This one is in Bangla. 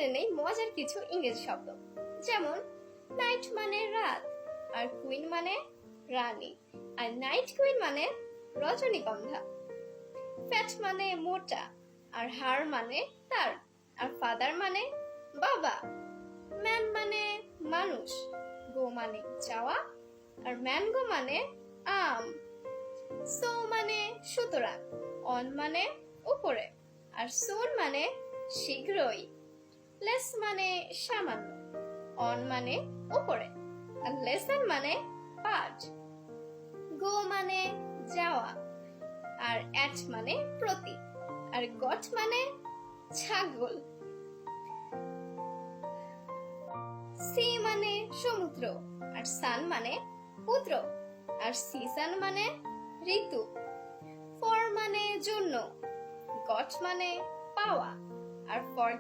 জেনে নেই মজার কিছু ইংরেজি শব্দ। যেমন নাইট মানে রাত, আর কুইন মানে রানী, আর নাইট কুইন মানে রজনীগন্ধা। ফ্যাট মানে মোটা, আর হাড় মানে তার, আর ফাদার মানে বাবা। ম্যান মানে মানুষ, গো মানে যাওয়া, আর ম্যানগো মানে আম। সো মানে সুতরাং, অন মানে উপরে, আর সুন মানে শীঘ্রই। লেস মানে সামান্য, অন মানে উপরে, আর লেসন মানে পাঠ। গো মানে যাওয়া, আর অ্যাট মানে প্রতি, আর গট মানে ছাগল। সি মানে সমুদ্র, আর সান মানে পুত্র, আর সিজন মানে ঋতু। ফর মানে জন্য, গট মানে পাওয়া, আর ফর